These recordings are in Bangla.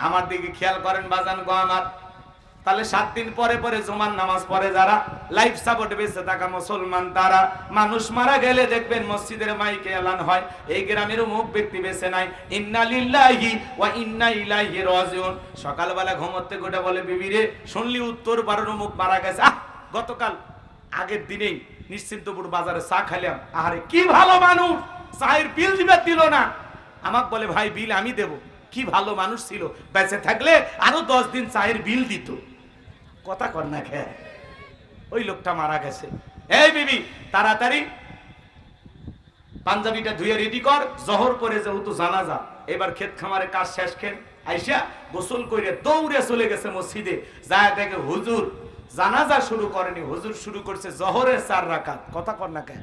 আমার দিকে খেয়াল করেন বাজান গো আমার। তাহলে 7 দিন পরে পরে জুমার নামাজ পড়ে যারা, লাইফ সাপোর্ট বেঁচে থাকা মুসলমান তারা, মানুষ মারা গেলে দেখবেন মসজিদের মাইকে এলান হয়, এই গ্রামের অমুক ব্যক্তি বেঁচে নাই, ইন্না লিল্লাহি ওয়া ইন্না ইলাইহি রাজিউন। সকালবেলা ঘুমোতে গোটা বলে, বিবি রে শুনলি উত্তর পাড়ার অমুক মারা গেছে। গতকাল আগের দিনেই নিশ্চিন্তপুর বাজারে চা খাইলাম, আরে কি ভালো মানুষ, চায়ের বিল দিবে দিল না। আমাকে বলে ভাই বিল আমি দেব। কি ভালো মানুষ ছিল, বেঁচে থাকলে আরো 10 দিন চায়ের বিল দিত। কথা কর না খেয়ে, ওই লোকটা মারা গেছে। এই বিবি তাড়াতাড়ি পাঞ্জাবিটা ধুয়ে রেডি কর, জহর পরে যেহেতু জানাজা, এবার ক্ষেত খামারে কাজ শেষ খেন আইসা গোসল করে দৌড়ে চলে গেছে মসজিদে। যায় দেখে হুজুর জানাজা শুরু করেনি, হুজুর শুরু করছে জহরের 4 রাকাত। কথা কর না কেন।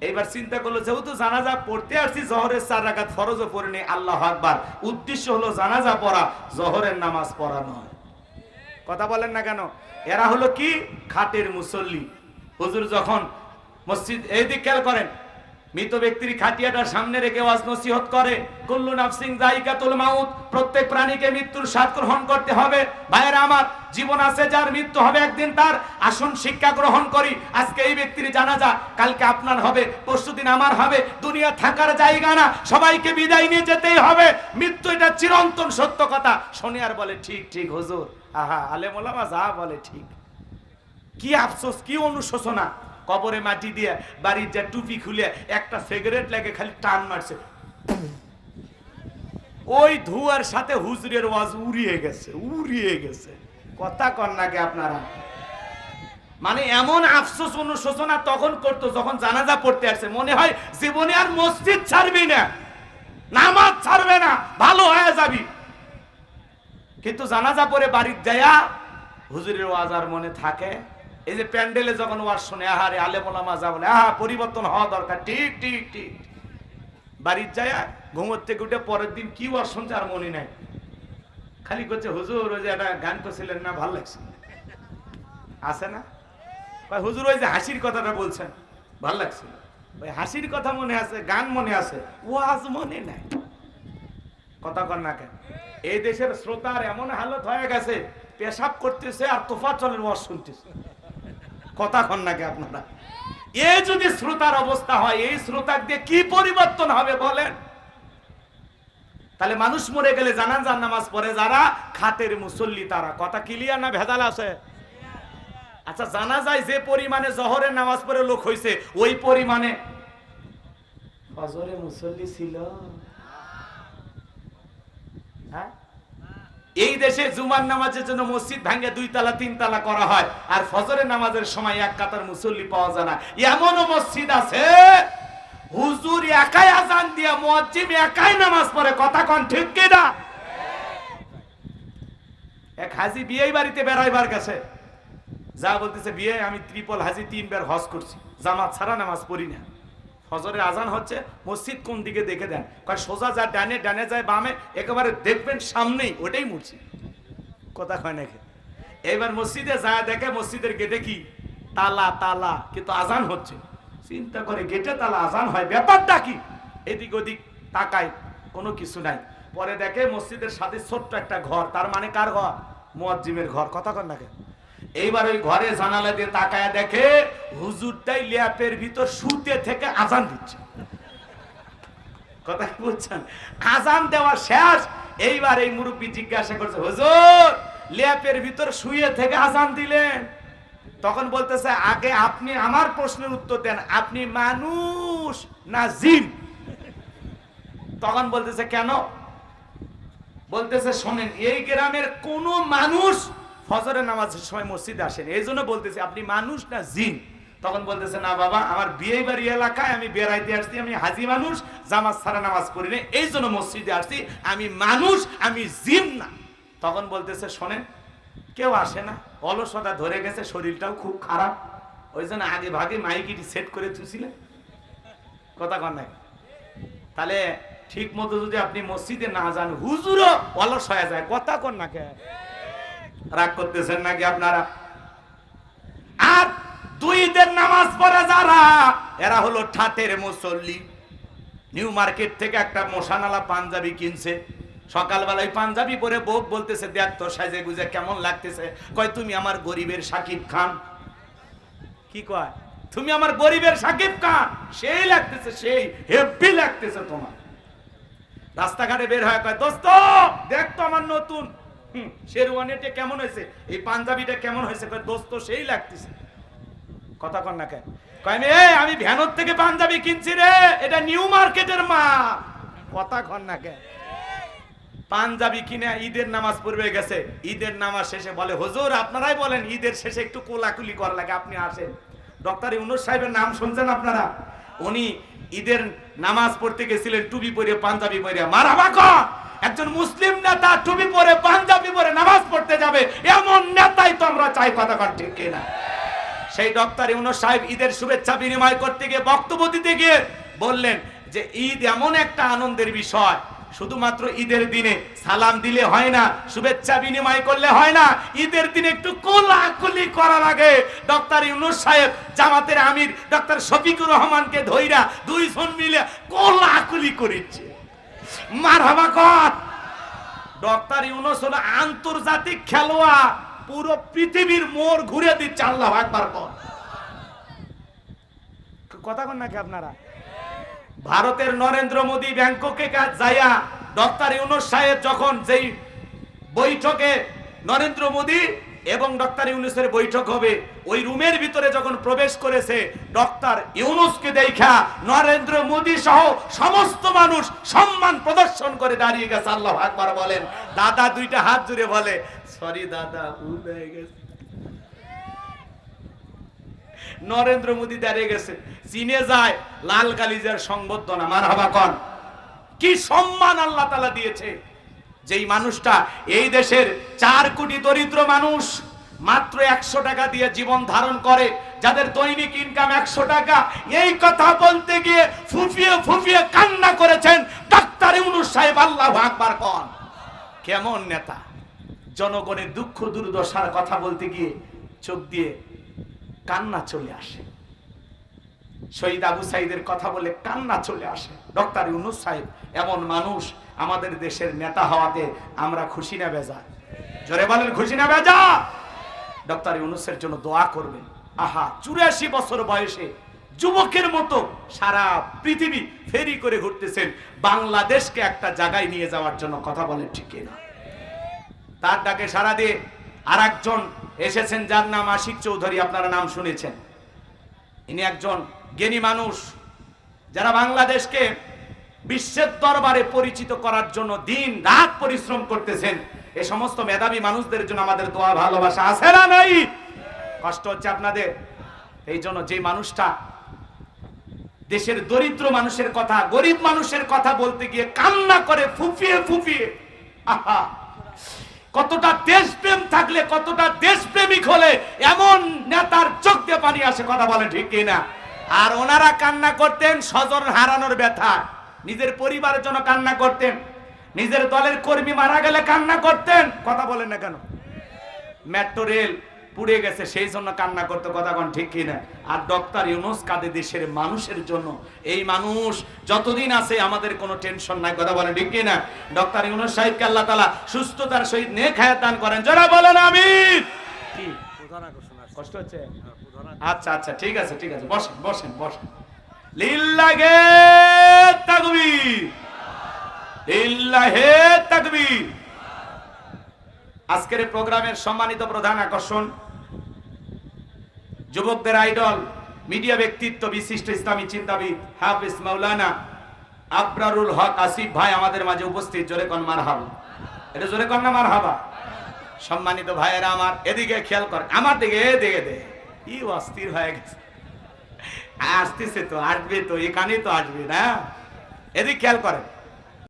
এইবার চিন্তা করলো যেহেতু জানাজা পড়তে আসছি, জহরের 4 রাকাত ফরজও পড়েনি, আল্লাহু আকবার। উদ্দেশ্য হলো জানাজা পড়া, জহরের নামাজ পড়া নয়। কথা বলেন না কেন। এরা হলো কি খাটের মুসল্লি। হুজুর যখন মসজিদ, এই দিক খেয়াল করেন, মৃত ব্যক্তির খাটিয়াটার সামনে রেখে ওয়াজ নসিহত করে, কুল্লু নাফসিন যায়িকাতুল মাউত, প্রত্যেক প্রাণীকে মৃত্যুর স্বাদ গ্রহণ করতে হবে। ভাইয়েরা আমার, জীবন আছে যার, মৃত্যু হবে একদিন তার। আসুন শিক্ষা গ্রহণ করি। আজকে এই ব্যক্তির জানাজা, কালকে আপনার হবে, পরশুদিন আমার হবে। দুনিয়া থাকার জায়গা না, সবাইকে বিদায় নিয়ে যেতেই হবে। মৃত্যু এটা চিরন্তন সত্য কথা। শুনে আর বলে ঠিক ঠিক হুজুর, আহা আলেম ওলামা যা বলে ঠিক। কি আফসোস, কি অনুশোচনা। কবরে মাটি দিয়ে বাড়ির যা টুপি খুলে একটা সিগারেট লাগে খালি টান মারছে, ওই ধোঁয়ার সাথে হুজুরের ওয়াজ উড়িয়ে গেছে, উড়িয়ে গেছে। কথা কন নাকি আপনারা। মানে এমন আফসোস অনুশোচনা তখন করতো যখন জানাজা পড়তে আসছে, মনে হয় জীবনে আর মসজিদ ছাড়বি না, নামাজ ছাড়বে না, ভালো হয়ে যাবি। কিন্তু জানাজা পড়ে বাড়ির যায়া হুজুরের ওয়াজ আর মনে থাকে। এই যে প্যান্ডেলে যখন ওয়াজ শুনে, আহারে আলেম ওলামা যা বলে, আহা পরিবর্তন হওয়া দরকার, ঠিক ঠিক ঠিক। বাড়ির যায় ঘুমোর থেকে উঠে পরের দিন কি ওয়াজ শুনছে আর মনে নাই, খালি করছে হুজুর ওই যে একটা গান করছিলেন না, ভালো লাগছে। আছে না হুজুর ওই যে হাসির কথাটা বলছেন, ভালো লাগছে। ওই হাসির কথা মনে আছে, গান মনে আছে, ওয়াজ মনে নাই। কথা কর না কেন। এই দেশের শ্রোতার এমন হালত হয়ে গেছে, পেশাব করতেছে আর তোফাজ্জলের ওয়াজ শুনতেছে। কথা কন নাকি আপনারা। এ যদি শ্রোতার অবস্থা হয়, এই শ্রোতার দিয়ে কি পরিবর্তন হবে বলেন। তাহলে মানুষ মরে গেলে জানাজার নামাজ পড়ে যারা, খাটের মুসল্লি তারা। কথা ক্লিয়ার না ভেজাল আছে? আচ্ছা, জানা যায় যে পরিমাণে জহরের নামাজ পড়ে লোক হইছে, ওই পরিমাণে ফজরের মুসল্লি ছিল। হ্যাঁ, এই দেশে জুমার নামাজের জন্য মসজিদ ভাঙে 2 তলা 3 তলা করা হয়, আর ফজরের নামাজের সময় এক কাতার মুসল্লি পাওয়া যায় না। এমনও মসজিদ আছে হুজুর একাই আজান দিয়ে, মুয়াজ্জিন একাই নামাজ পড়ে। কথা কোন ঠিক কি না? এক হাজি বিয়ে বাড়িতে বেড়াইবার গেছে, যা বলতেছে, বিয়ে আমি ট্রিপল হাজি 3 বার হজ করছি, জামাত ছাড়া নামাজ পড়ি না। ফজরের আজান হচ্ছে, মসজিদ কোন দিকে দেখে দেন, কারণ সোজা যায় ডানে, ডানে যায় বামে, একেবারে দেখবেন সামনেই, ওটাই মসজিদ। কথা কয় নাকি। এইবার মসজিদে যায় দেখে মসজিদের গেটে কি তালা, তালা, কিন্তু আজান হচ্ছে। চিন্তা করে গেটে তালা, আজান হয়, ব্যাপারটা কি। এদিক ওদিক তাকায়, কোনো কিছু নাই। পরে দেখে মসজিদের সাথে ছোট্ট একটা ঘর, তার মানে কার ঘর? মুয়াজ্জিমের ঘর। কথা কয় নাকি। এইবার ওই ঘরে জানালা দিয়ে তাকায় দেখে হুজুরটাই ল্যাপের ভিতর শুতে থেকে আজান দিচ্ছে। কথা কি বলছেন? আজান দেওয়া শেষ। এইবার এই মুরব্বী জিজ্ঞাসা করছে, হুজুর ল্যাপের ভিতর শুয়ে থেকে আজান দিলেন? তখন বলতেছে, আগে আপনি আমার প্রশ্নের উত্তর দেন, আপনি মানুষ না জিন? তখন বলতেছে, কেন? বলতেছে, শোনেন, এই গ্রামের কোন মানুষ ফজরের নামাজের সময় মসজিদে আসেন, এই জন্য বলতেছি আপনি মানুষ না জিন? তখন বলতেছে, না বাবা, আমার বিয়ে বাড়ি এলাকায় আমি বেড়াইতে আসছি, আমি হাজি মানুষ, জামাত ছাড়া নামাজ পড়ি না, এই জন্য মসজিদে আসছি, আমি মানুষ, আমি জিন না। তখন বলতেছে, শোনেন, কেউ আসে না, অলসতা ধরে গেছে, শরীরটাও খুব খারাপ, ওই জন্য আগে ভাগে মাইকিটি সেট করে তুছিলেন। কথা কন নাই। তাহলে ঠিক মতো যদি আপনি মসজিদে না যান, হুজুরও অলস হয়ে যায়। কথা কন না কে, রাগ করতেছেন নাকি আপনারা? আর 2 ঈদের নামাজ পড়ে যারা, এরা হলো ঠাটের মুসল্লি। নিউ মার্কেট থেকে একটা মশানালা পাঞ্জাবি কিনছে, সকালবেলায় পাঞ্জাবি পরে বউ বলতেছে, দেখ তো সাজে গুজে কেমন লাগতেছে। কয় তুমি আমার গরিবের সাকিব খান। কি কয়? তুমি আমার গরিবের সাকিব খান। সেই লাগতেছে, সেই হেভি লাগতেছে তোমার। রাস্তাঘাটে বের হয়, কয় দোস্ত দেখ তো আমার নতুন শেরওয়ানিটা কেমন হয়েছে, এই পাঞ্জাবিটা কেমন হয়েছে। কয় দোস্ত সেই লাগতেছে। কথা কন না কেন? কয় আমি ভ্যানর থেকে পাঞ্জাবি কিনছি রে, এটা নিউ মার্কেটের মাল। কথা কন না কেন? পাঞ্জাবি কিনে ঈদের নামাজ পড়বে গেছে। ঈদের নামাজ শেষে বলে, হুজুর আপনারাই বলেন ঈদের শেষে একটু কোলাকুলি করা লাগে, আপনি আসেন। ডক্টর ইউনূস সাহেবের নাম শুনছেন আপনারা? উনি ঈদের নামাজ পড়তে গেছিলেন টুপি পরে পাঞ্জাবি পরে। মারহাবা কর, একজন মুসলিম নেতা টুপি পরে পাঞ্জাবি পরে নামাজ পড়তে যাবে, এমন নেতাই তো আমরা চাই। কথা কন ঠিক কিনা? সেই ডক্টর ইউনূস সাহেব ঈদের শুভেচ্ছা বিনিময় করতে গিয়ে, বক্তব্য দিতে গিয়ে বললেন যে ঈদ এমন একটা আনন্দের বিষয়, শুধুমাত্র ঈদের দিনে সালাম দিলে হয় না, শুভেচ্ছা বিনিময় করলে হয় না, ঈদের দিনে একটু কোলাকুলি করা লাগে। ডক্টর ইউনূস সাহেব জামাতের আমির ডক্টর শফিকুর রহমানকে ধইরা দুইজন মিলে কোলাকুলি করেছে। মারহাবা কর। ডক্টর ইউনূস হলো আন্তর্জাতিক খেলোয়াড়, পুরো পৃথিবীর মোড় ঘুরে দিচ্ছে। আল্লাহু আকবার কর। কথা কন নাকি আপনারা? ভারতের নরেন্দ্র মোদী ব্যাংককে যাইয়া ডক্টর ইউনূস সাহেব যখন যেই বৈঠকে নরেন্দ্র মোদী এবং ডক্টর ইউনূসের বৈঠক হবে, ওই রুমের ভিতরে যখন প্রবেশ করেছে, ডক্টর ইউনূসকে দেখা নরেন্দ্র মোদী সহ সমস্ত মানুষ সম্মান প্রদর্শন করে দাঁড়িয়ে গেছে। আল্লাহু আকবার বলেন। দাদা দুইটা হাত জুড়ে বলে, সরি দাদা ভুল হয়ে গেছে। নরেন্দ্র মোদী দাঁড়িয়ে গেছে, চীনে যায় লাল কালিজার সংবর্ধনা। মারহাবা কন। কি সম্মান আল্লাহ তাআলা দিয়েছে। যেই মানুষটা এই দেশের 4 কোটি দরিদ্র মানুষ মাত্র 100 টাকা দিয়ে জীবন ধারণ করে, যাদের দৈনিক ইনকাম 100 টাকা, এই কথা বলতে গিয়ে ফুফিয়ে ফুফিয়ে কান্না করেছেন ডক্টর ইউনূস সাহেব। আল্লাহু আকবার কন। কেমন নেতা! জনগণের দুঃখ দুর্দশার কথা বলতে গিয়ে চোখ দিয়ে কান্না চলে আসে। শহীদ আবু সাইদের কথা বলে কান্না চলে আসে। ডক্টর ইউনূস সাহেব এমন মানুষ, আমাদের দেশের নেতা হওয়াতে আমরা খুশি না বেজা? জোরে বলেন, খুশি না বেজা? ডক্টর ইউনূসের জন্য দোয়া করবেন। আহা, 84 বছর বয়সে যুবকের মতো সারা পৃথিবী ফেরি করে ঘুরতেছেন বাংলাদেশকে একটা জায়গায় নিয়ে যাওয়ার জন্য। কথা বলেন ঠিক কিনা? তার ডাকে সাড়া দিয়ে আরেকজন এসেছেন, যার নাম আশিক চৌধুরী। আপনারা নাম শুনেছেন। ইনি একজন জ্ঞানী মানুষ, যারা বাংলাদেশকে বিশ্বের দরবারে পরিচিত করার জন্য দিন রাত পরিশ্রম করতেছেন। এই সমস্ত মেধাবী মানুষদের জন্য আমাদের দোয়া ভালোবাসা আছে না নাই? কষ্ট হচ্ছে আপনাদের? এই জন্য যে মানুষটা দেশের দরিদ্র মানুষের কথা, গরিব মানুষের কথা বলতে গিয়ে কান্না করে ফুফিয়ে ফুফিয়ে, আহা, কতটা দেশপ্রেম থাকলে, কতটা দেশপ্রেমিক হলে এমন নেতার চোখ দিয়ে পানি আসে। কথা বলে ঠিক কিনা? আর ওনারা কান্না করতেন স্বজন হারানোর ব্যথা, নিজের পরিবারের জন্য কান্না করতেন, নিজের দলের কর্মী মারা গেলে কান্না করতেন। কথা বলেন না কেন? মেট্রো রেল পুড়ে গেছে সেই জন্য কান্না করতে। কথা কোন ঠিক কিনা? আর ডক্টর ইউনূস কাঁদে দেশের মানুষের জন্য। এই মানুষ যতদিন আছে আমাদের কোনো টেনশন নাই। কথা বলেন ঠিক কিনা? ডক্টর ইউনূস সাহেবকে আল্লাহ তাআলা সুস্থতার সহিত নেক হায়াত দান করেন। যারা বলেন আমিন। কি কষ্ট হচ্ছে? আচ্ছা আচ্ছা, ঠিক আছে ঠিক আছে, বসেন বসেন বসেন। লিল্লাহে তাকবীর, লিল্লাহে তাকবীর। আজকের প্রোগ্রামের সম্মানিত প্রধান আকর্ষণ, যুবকদের আইডল, মিডিয়া ব্যক্তিত্ব, বিশিষ্ট ইসলামী চিন্তাবিদ হাফেজ মাওলানা আবরারুল হক আসিফ ভাই আমাদের মাঝে উপস্থিত। জোরে কোন মারহাবা। এটা জোরে কোন না মারহাবা। সম্মানিত ভাইয়েরা আমার, এদিকে খেয়াল কর, আমার দিকে এদিকে দে। কি অস্থির হয়ে গেছে, আসতেছে তো, আসবে তো, এখানেই তো আসবে না। এদিকে খেয়াল করেন।